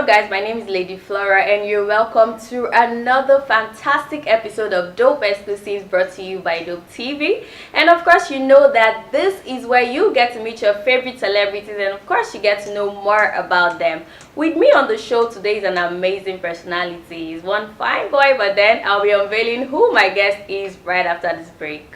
guys, my name is Lady Flora and you're welcome to another fantastic episode of Dope Exclusives brought to you by Dope TV. And of course, you know that this is where you get to meet your favorite celebrities and of course you get to know more about them. With me on the show today is an amazing personality. He's one fine boy, but then I'll be unveiling who my guest is right after this break.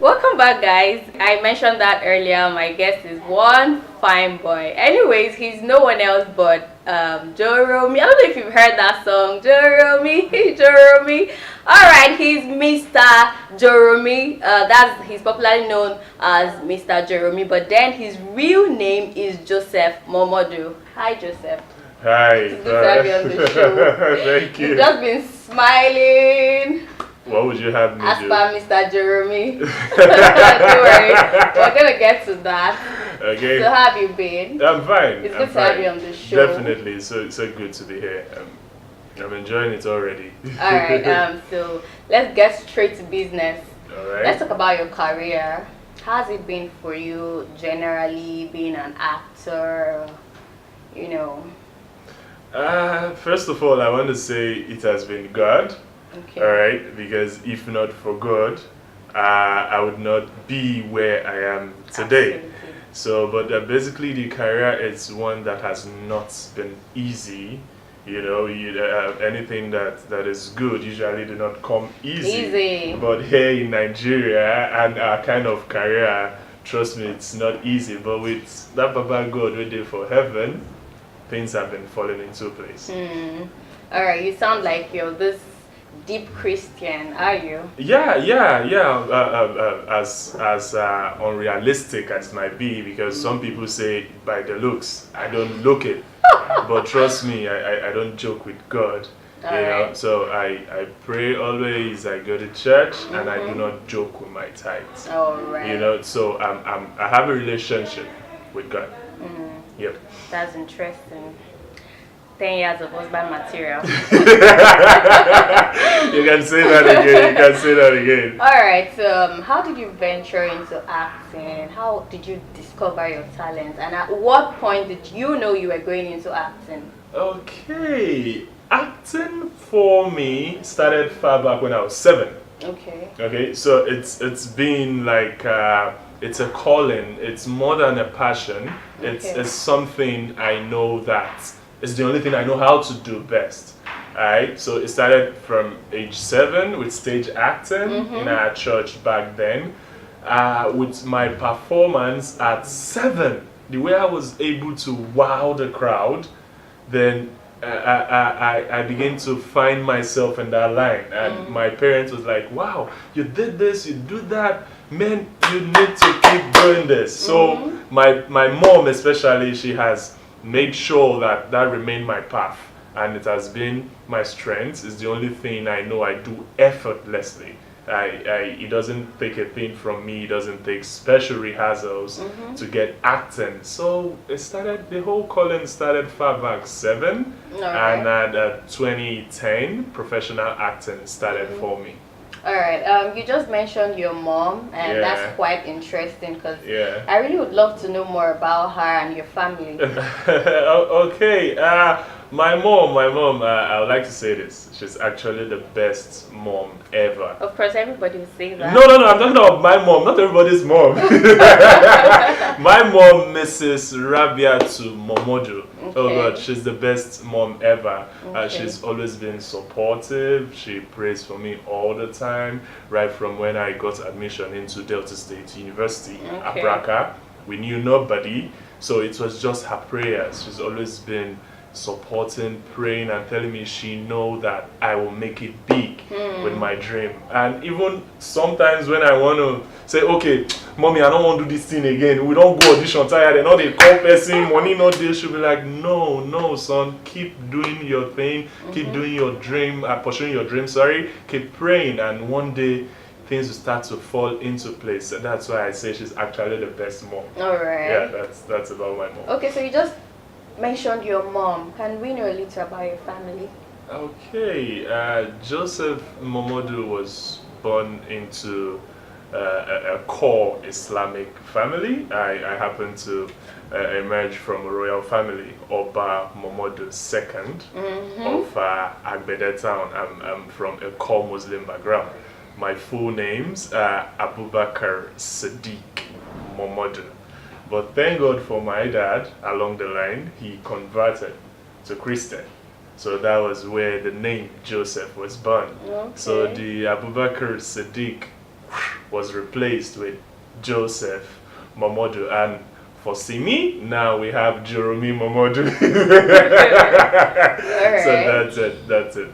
Welcome back, guys. I mentioned that earlier. My guest is one fine boy. Anyways, he's no one else but Joromi. I don't know if you've heard that song, Joromi, Joromi. Alright, he's Mr. Joromi. He's popularly known as Mr. Joromi, but then his real name is Joseph Momodu. Hi, Joseph. Hi. It's good to have you on the show. Thank you. You've just been smiling. What would you have me as do? per Mr. Joromi. Don't worry, we're gonna get to that. Okay. So how have you been? I'm fine. It's good to have you on the show. Definitely. So good to be here. I'm enjoying it already. Alright, so let's get straight to business. Alright. Let's talk about your career. How's it been for you generally being an actor, you know? First of all, I want to say it has been good. Okay. Alright, because if not for God, I would not be where I am today. Absolutely. So, but basically the career is one that has not been easy. You know, anything that is good usually do not come easy. But here in Nigeria and our kind of career, trust me, it's not easy. But with that Baba God we did for heaven, things have been falling into place. Alright, you sound like you're this deep Christian, are you? Yeah. As unrealistic as it might be, because some people say by the looks, I don't look it. But trust me, I don't joke with God. You know, so I pray always. I go to church and I do not joke with my tithes. Alright. You know, so I have a relationship with God. Yep. That's interesting. 10 years of husband material. You can say that again. Alright, so how did you venture into acting? How did you discover your talent? And at what point did you know you were going into acting? Okay. Acting for me started far back when I was 7. Okay, so it's been like it's a calling. It's more than a passion. It's something I know that it's the only thing I know how to do best. Alright, so it started from age 7 with stage acting in our church back then. With my performance at 7, the way I was able to wow the crowd, then I began to find myself in that line. And my parents was like, wow, you did this, you do that, man, you need to keep doing this. So my mom especially, she has made sure that remained my path, and it has been my strength. It's the only thing I know I do effortlessly. It doesn't take a thing from me. It doesn't take special rehearsals to get acting. So the whole calling started far back 7, and at 2010, professional acting started for me. Alright, you just mentioned your mom, and that's quite interesting because I really would love to know more about her and your family. Okay, my mom, I would like to say this. She's actually the best mom ever. Of course, everybody will say that. No, I'm talking about my mom, not everybody's mom. My mom, Mrs. Rabiatu Momodu. Oh God, she's the best mom ever. She's always been supportive. She prays for me all the time, right from when I got admission into Delta State University, Abraka. We knew nobody, so it was just her prayers. She's always been supporting, praying, and telling me she know that I will make it big with my dream. And even sometimes when I want to say, okay, mommy, I don't want to do this thing again, we don't go audition tired, and all they call person, money not there, she'll be like, no son, keep doing your thing, keep doing your dream, pursuing your dream, keep praying, and one day things will start to fall into place. So that's why I say she's actually the best mom. Alright. Yeah, that's about my mom. Okay, so you just mentioned your mom. Can we know a little about your family? Okay, Joseph Momodu was born into a core Islamic family. I happen to emerge from a royal family, Oba Momodu II of Agbede town. I'm from a core Muslim background. My full names are Abubakar Sadiq Momodu. But thank God for my dad, along the line, he converted to Christian. So that was where the name Joseph was born. Okay. So the Abubakar Sadiq was replaced with Joseph Momodu, and for Simi, now we have Joromi Momodu. Right. So that's it.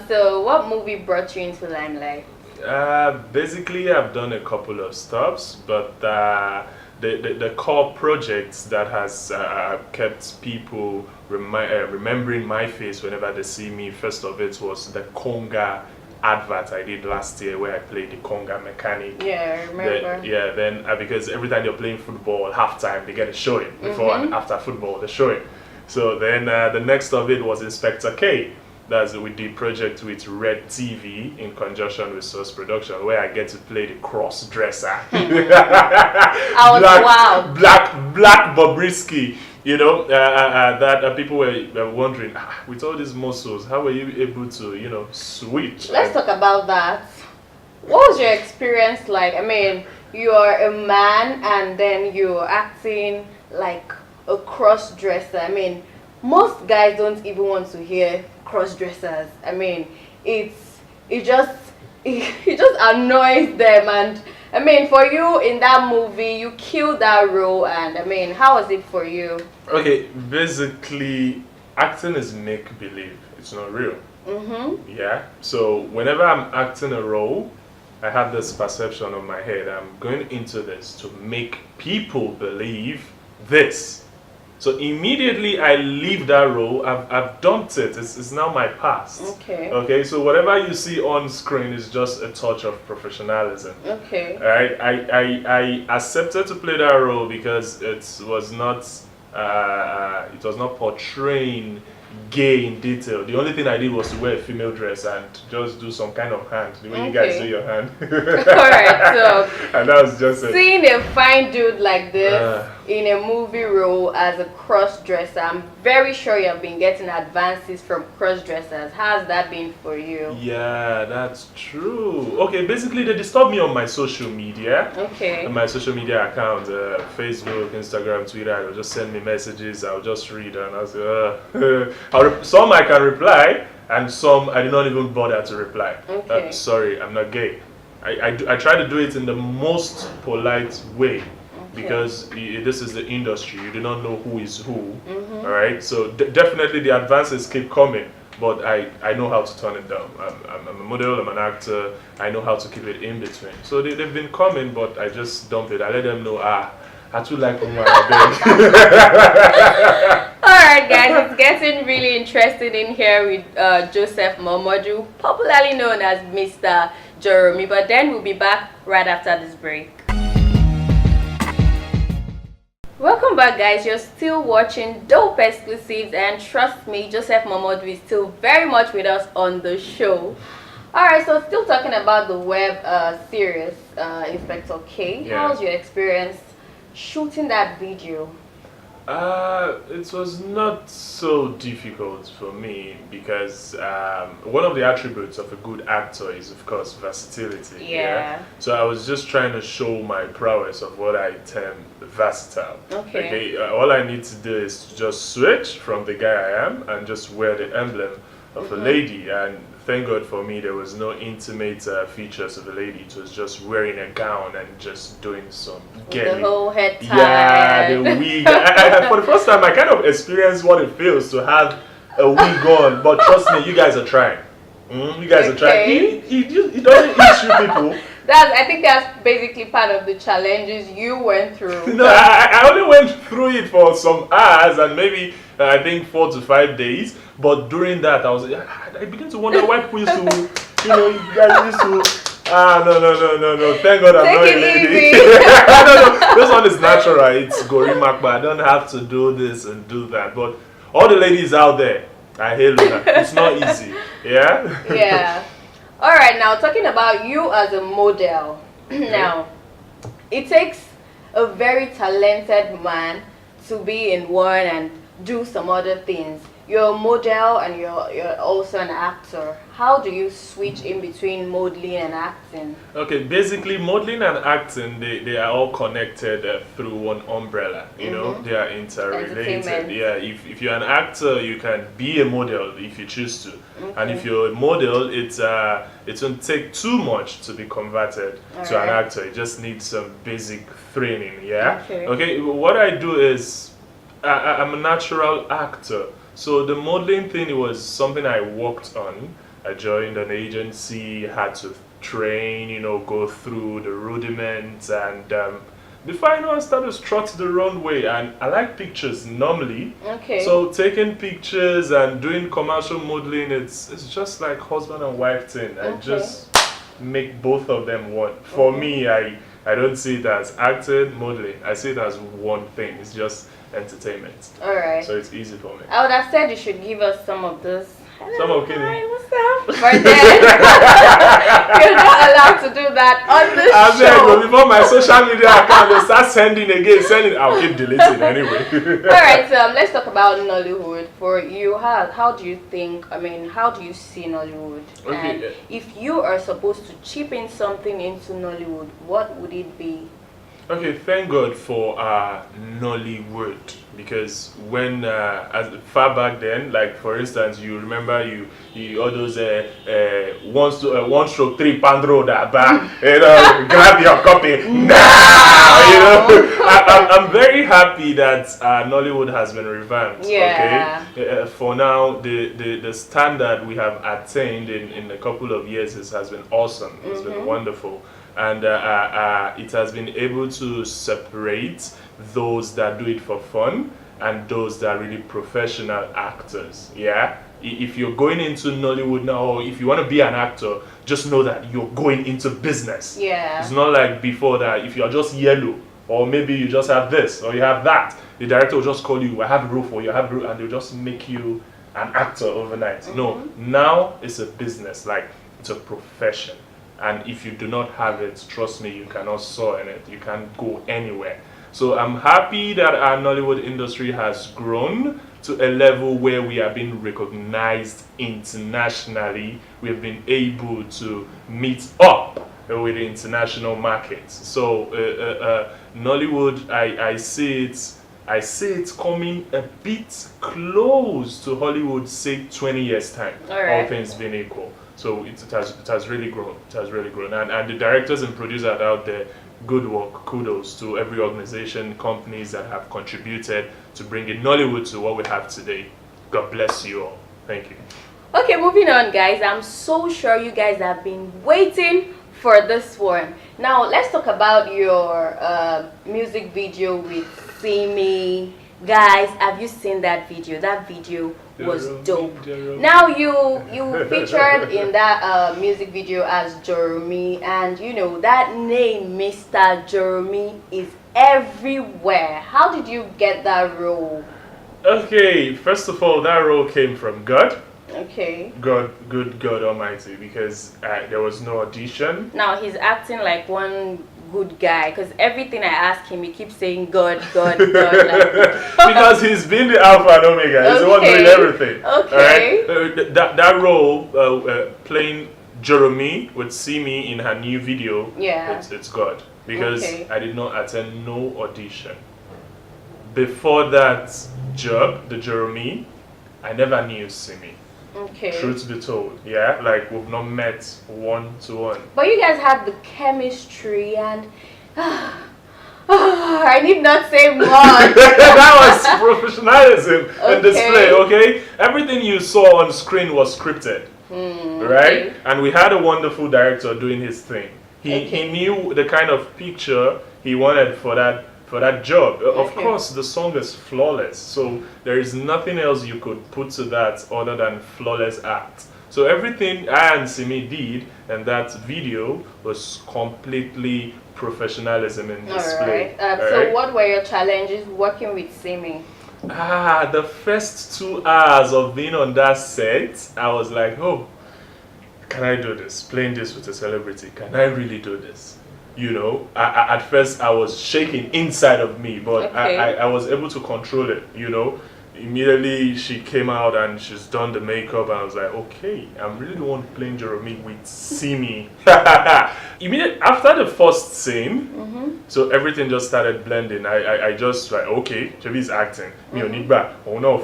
So what movie brought you into limelight? Basically, I've done a couple of stops, but the core projects that has kept people remembering my face whenever they see me, first of it was the Conga advert I did last year where I played the Conga mechanic. Yeah, I remember. Then because every time you're playing football, halftime they get a showing. Before and after football, the showing. So then the next of it was Inspector K. That's with the project with Red TV in conjunction with Source Production, where I get to play the cross dresser. I was Black Bobrisky. You know, that people were wondering, with all these muscles, how were you able to, switch? Let's talk about that. What was your experience like? I mean, you're a man and then you're acting like a cross dresser. I mean, most guys don't even want to hear cross dressers. I mean, it just annoys them. And I mean, for you in that movie, you killed that role. And I mean, how was it for you? Okay, basically, acting is make believe. It's not real. Yeah. So whenever I'm acting a role, I have this perception on my head. I'm going into this to make people believe this. So immediately I leave that role. I've dumped it. It's now my past. Okay. Okay. So whatever you see on screen is just a touch of professionalism. Okay. All right. I accepted to play that role because it was not portraying gay in detail. The only thing I did was to wear a female dress and just do some kind of hand, the way you guys do your hand. Alright, so and that was just seeing a fine dude like this in a movie role as a cross-dresser, I'm very sure you have been getting advances from cross-dressers. How's that been for you? Yeah, that's true. Okay, basically they disturb me on my social media. Okay. On my social media account, Facebook, Instagram, Twitter. They'll just send me messages. I'll just read and I'll say, some I can reply, and some I did not even bother to reply. Okay. Sorry, I'm not gay. I try to do it in the most polite way, because this is the industry. You do not know who is who. All right. So definitely the advances keep coming, but I know how to turn it down. I'm a model. I'm an actor. I know how to keep it in between. So they've been coming, but I just dump it. I let them know. I too like woman. Alright guys, it's getting really interesting in here with Joseph Momodu, popularly known as Mr. Joromi, but then we'll be back right after this break. Welcome back guys, you're still watching Dope Exclusives, and trust me, Joseph Momodu is still very much with us on the show. Alright, so still talking about the web series, Inspector K. Yeah. How was your experience shooting that video? It was not so difficult for me because one of the attributes of a good actor is, of course, versatility. Yeah. So I was just trying to show my prowess of what I term versatile. Okay. All I need to do is to just switch from the guy I am and just wear the emblem of a lady. And thank God for me, there was no intimate features of a lady. It was just wearing a gown and just doing some the whole head tie. Yeah, the wig. For the first time, I kind of experienced what it feels to have a wig on. But trust me, you guys are trying. You guys are trying. It doesn't issue people. I think that's basically part of the challenges you went through. No, I only went through it for some hours and maybe I think 4 to 5 days. But during that, I began to wonder why people used to, you guys used to. No. Thank God I'm not a lady. No. This one is natural. It's Gorimak, but I don't have to do this and do that. But all the ladies out there, I hail you. It's not easy. Yeah? Yeah. Alright, now talking about you as a model. Now, it takes a very talented man to be in one and do some other things. You're a model and you're also an actor. How do you switch in between modeling and acting? Okay, basically modeling and acting, they are all connected through one umbrella. You know, they are interrelated. Yeah, if you're an actor, you can be a model if you choose to. And if you're a model, it won't take too much to be converted to an actor. You just need some basic training, yeah? Okay, what I do is, I'm a natural actor. So the modeling thing, it was something I worked on. I joined an agency, had to train, you know, go through the rudiments, and before I know, I started to strut the runway. And I like pictures normally. So taking pictures and doing commercial modeling, it's just like husband and wife thing. I just make both of them one. For me, I don't see it as acting, modeling. I see it as one thing. It's just entertainment. Alright. So it's easy for me. I would have said you should give us some of this. Some of Kenny. Hi, what's up? But then you're not allowed to do that on this show. Before my social media account, they start sending again, I'll keep deleting anyway. Alright, let's talk about Nollywood. For you, how do you think, how do you see Nollywood? And if you are supposed to chip in something into Nollywood, what would it be? Okay, thank God for Nollywood, because when as far back then, like for instance, you remember you all those one stroke 3 pound road back, you know, grab your copy now. You know, I'm very happy that Nollywood has been revamped. Okay, for now the standard we have attained in a couple of years has been awesome. It's been wonderful. And it has been able to separate those that do it for fun and those that are really professional actors. Yeah, if you're going into Nollywood now, or if you want to be an actor, just know that you're going into business. Yeah, it's not like before that. If you're just yellow, or maybe you just have this or you have that, the director will just call you, I have a role for you, I have a role, and they'll just make you an actor overnight. No, now it's a business, like it's a profession. And if you do not have it, trust me, you cannot soar in it. You can't go anywhere. So I'm happy that our Nollywood industry has grown to a level where we are being recognized internationally. We've been able to meet up with the international markets. So Nollywood, I see it coming a bit close to Hollywood, say 20 years time, all things being equal. So it has really grown. It has really grown. And the directors and producers out there, good work. Kudos to every organization, companies that have contributed to bringing Nollywood to what we have today. God bless you all. Thank you. Okay, moving on, guys. I'm so sure you guys have been waiting for this one. Now, let's talk about your music video with Simi. Guys, have you seen that video? That video was dope. Joromi. Now you featured in that music video as Joromi, and you know that name Mr. Joromi is everywhere. How did you get that role? Okay, first of all, that role came from God. Okay. God Almighty, because there was no audition. Now he's acting like one good guy, because everything I ask him, he keeps saying God. Like. Because he's been the Alpha and Omega. He's the one doing everything. Okay. Right? That role, playing Joromi with Simi in her new video, it's God. Because I did not attend no audition. Before that job, the Joromi, I never knew Simi. Okay. Truth be told, yeah, like we've not met one-to-one. But you guys had the chemistry, and I need not say more. That was professionalism in display. Okay, everything you saw on screen was scripted, right? And we had a wonderful director doing his thing. He knew the kind of picture he wanted for that job. Of course, the song is flawless, so there is nothing else you could put to that other than flawless act. So everything I and Simi did in that video was completely professionalism in display. So what were your challenges working with Simi? The first 2 hours of being on that set, I was like, oh, can I do this? Playing this with a celebrity, can I really do this? you know, at first I was shaking inside of me, but Okay. I was able to control it, you know. Immediately she came out and she's done the makeup, and I was like, okay, I'm really the one playing Joromi with Simi. Immediately after the first scene, so everything just started blending. I just like, okay, Chebi's acting. Me onigba, oh no,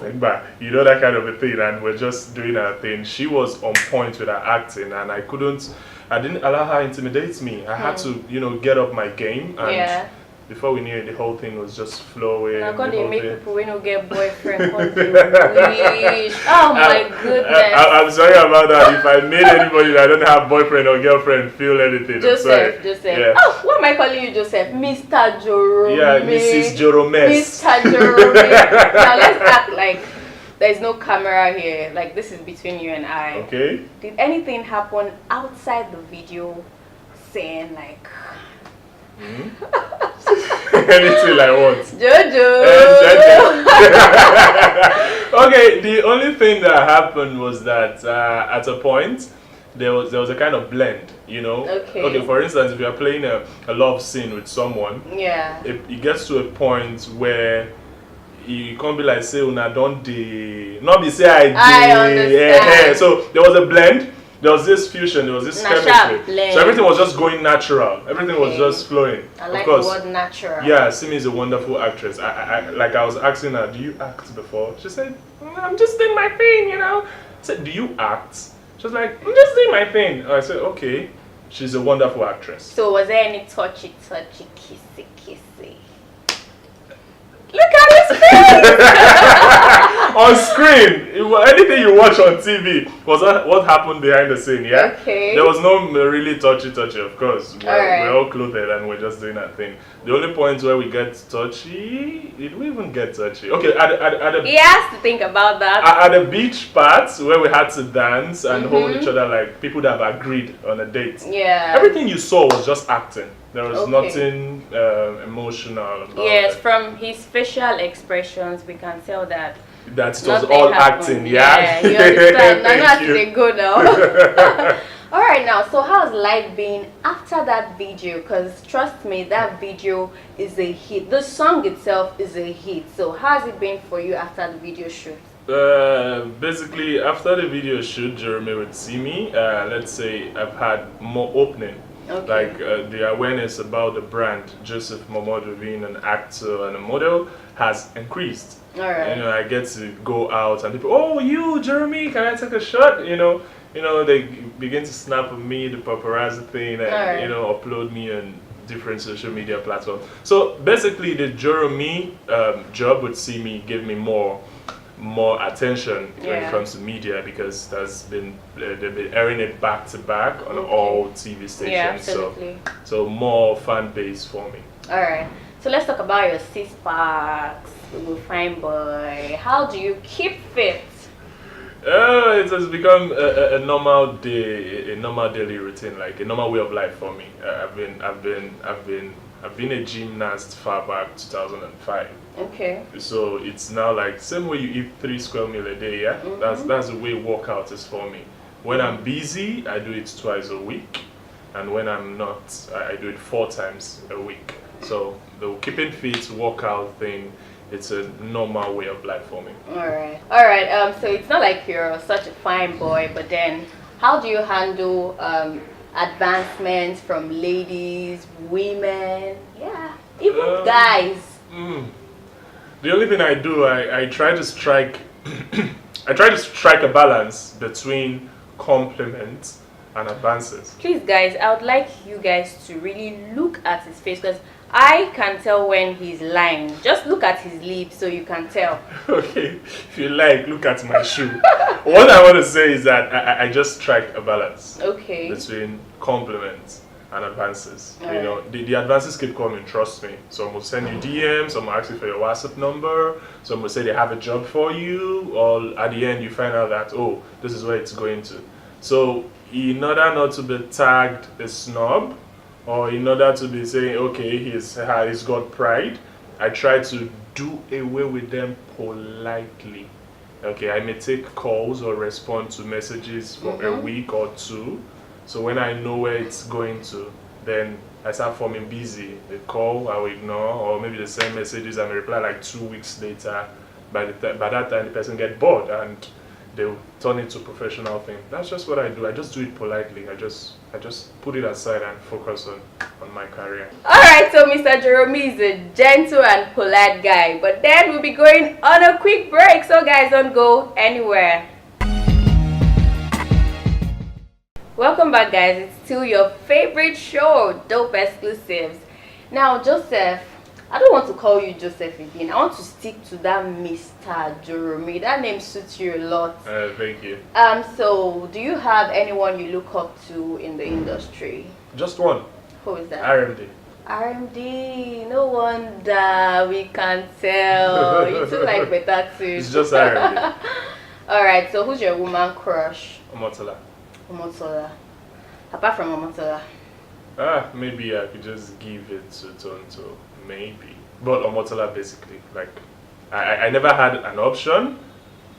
you know, that kind of a thing, and we're just doing our thing. She was on point with her acting, and I didn't allow her to intimidate me. I had to, you know, get up my game, and before we knew it, the whole thing was just flowing. Now, God, they make people when you get boyfriend. God, they wish. Oh my goodness. I'm sorry about that. If I made anybody that don't have boyfriend or girlfriend feel anything, Joseph. Yeah. Oh, what am I calling you, Joseph? Mr. Joromi. Yeah, Mrs. Joromes. Mr. Joromi. Now let's act like there's no camera here. Like this is between you and I. Okay. Did anything happen outside the video saying like... Anything like what? Jojo. Okay, the only thing that happened was that at a point there was a kind of blend, you know. Okay, for instance, if you are playing a love scene with someone, it gets to a point where you can't be like, say una don't not be say I understand. So there was a blend. There was this fusion, there was this chemistry. So everything was just going natural. Everything was just flowing. I like of course, the word natural. Yeah, Simi is a wonderful actress. I was asking her, do you act before? She said, I'm just doing my thing, you know. I said, do you act? She was like, I'm just doing my thing. I said, okay. She's a wonderful actress. So was there any touchy, kissy? Look at his face! On screen, anything you watch on TV was what happened behind the scene, yeah? Okay. There was no really touchy, of course. We're all clothed and we're just doing that thing. The only point where we get touchy, did we even get touchy? Okay, he has to think about that. At the beach part where we had to dance and hold each other like people that have agreed on a date. Yeah. Everything you saw was just acting. There was nothing emotional about it. From his facial expressions, we can tell that it was all acting, yeah? You understand? Now not they go now. Alright now, so how's life been after that video? Because trust me, that video is a hit. The song itself is a hit. So how's it been for you after the video shoot? Basically, after the video shoot, Joromi with Simi, let's say I've had more opening. Like the awareness about the brand, Joseph Momodu being an actor and a model, has increased. Alright. You know, I get to go out and people, oh, you, Joromi, can I take a shot? You know, they begin to snap at me, the paparazzi thing, and you know, upload me on different social media platforms. So basically, the Joromi job with Simi gave me more attention when it comes to media, because they've been airing it back to back on all TV stations. Yeah, absolutely. So more fan base for me. All right. So let's talk about your six-packs, fine boy. How do you keep fit? It has become a normal day, a normal daily routine, like a normal way of life for me. I've been a gymnast far back 2005. Okay. So it's now like same way you eat 3 square meal a day, yeah. That's the way workout is for me. When I'm busy, I do it twice a week, and when I'm not, I do it 4 times a week. So the keeping fit workout thing, it's a normal way of life for me. Alright. So it's not like you're such a fine boy, but then how do you handle advancements from ladies, women, even guys? The only thing I do, I try to strike a balance between compliments and advances. Please guys, I would like you guys to really look at his face, because I can tell when he's lying. Just look at his lips so you can tell. Okay, if you like, look at my shoe. What I want to say is that I just strike a balance between compliments and advances. You know, the advances keep coming, trust me. Some will send you DMs, some will ask you for your WhatsApp number, some will say they have a job for you, or at the end you find out that, oh, this is where it's going to. So in order not to be tagged a snob, or in order to be saying, okay, he's got pride, I try to do away with them politely. Okay, I may take calls or respond to messages for a week or 2. So when I know where it's going to, then I start forming busy. They call, I will ignore, or maybe they send messages and I reply like 2 weeks later. By that time, the person get bored and they'll turn it to a professional thing. That's just what I do. I just do it politely. I just put it aside and focus on my career. Alright, so Mr. Joromi is a gentle and polite guy. But then we'll be going on a quick break. So guys, don't go anywhere. Welcome back, guys. It's still your favorite show, Dope Exclusives. Now, Joseph, I don't want to call you Joseph again. I want to stick to that Mr. Joromi. That name suits you a lot. Thank you. So do you have anyone you look up to in the industry? Just one. Who is that? RMD. RMD. No wonder we can tell. You two like better too. It's just RMD. Alright, so who's your woman crush? Omotola. Omotola. Apart from Omotola. Maybe I could just give it to Tonto. Maybe. But Omotola basically. Like, I never had an option.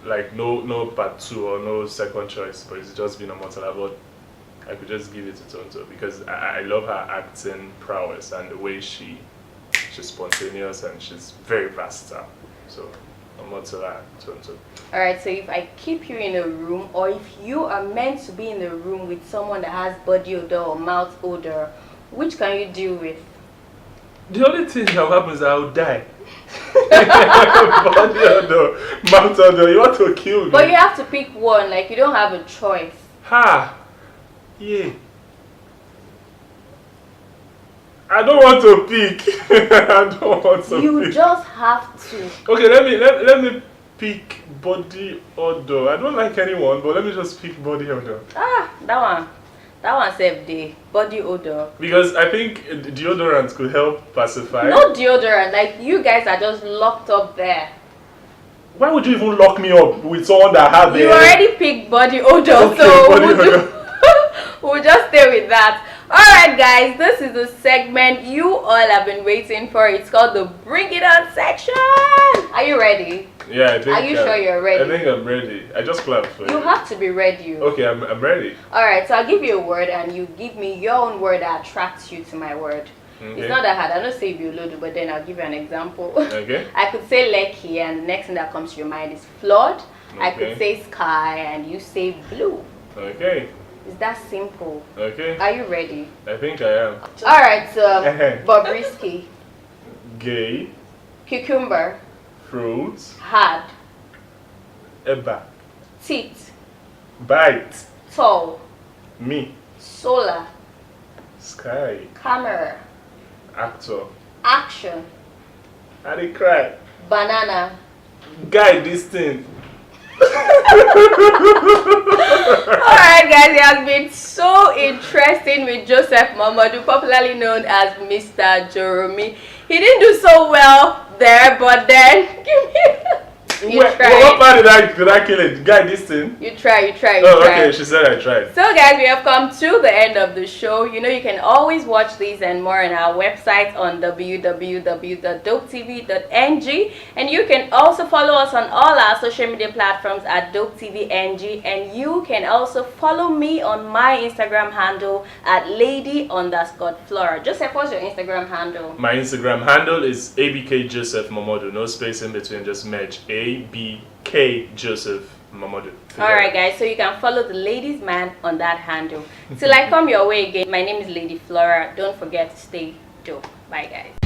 Like, no part 2 or no second choice. But it's just been Omotola. But I could just give it to Tonto because I love her acting prowess and the way she's spontaneous and she's very versatile. So, Omotola, Tonto. Alright, so if I keep you in a room, or if you are meant to be in a room with someone that has body odor or mouth odor, which can you deal with? The only thing that happens is I'll die. Body odor, mouth odor, you want to kill me. But you have to pick one, like you don't have a choice. Ha! Yeah. I don't want to pick. I don't want to pick. You just have to. Okay, let me pick body odor. I don't like anyone, but let me just pick body odor. That one saved day. Body odor. Because I think deodorant could help pacify. No deodorant, like you guys are just locked up there. Why would you even lock me up with someone that has You already picked body odor, okay, so body odor. we'll just stay with that. Alright guys, this is the segment you all have been waiting for. It's called the Bring It On section. Are you ready? Yeah, I think. Are you sure you're ready? I think I'm ready. I just clapped for you. You have to be ready. Okay, I'm ready. Alright, so I'll give you a word and you give me your own word that attracts you to my word. Okay. It's not that hard. I don't say you load, but then I'll give you an example. Okay. I could say lecky and the next thing that comes to your mind is flood. Okay. I could say sky and you say blue. Okay. It's that simple. Okay. Are you ready? I think I am. Alright, so Bobrisky. Gay. Cucumber. Fruits. Hard. Eba. Teeth. Bite. Tall. Me. Solar. Sky. Camera. Actor. Action. I dey cry. Banana. Guy, this thing. Alright guys, it has been so interesting with Joseph Momodu, popularly known as Mr. Joromi. He didn't do so well there, but then What part did I kill it? Guy, this thing? You try. Okay, she said I tried. So guys, we have come to the end of the show. You know, you can always watch these and more on our website on www.dopetv.ng, and you can also follow us on all our social media platforms at DopeTVNG, and you can also follow me on my Instagram handle at lady_Flora. Joseph, what's your Instagram handle? My Instagram handle is ABK Joseph Momodu. No space in between, just merge. ABK Joseph Momodu. Alright guys, so you can follow the ladies man on that handle. Till I come your way again, my name is Lady Flora. Don't forget to stay dope. Bye guys.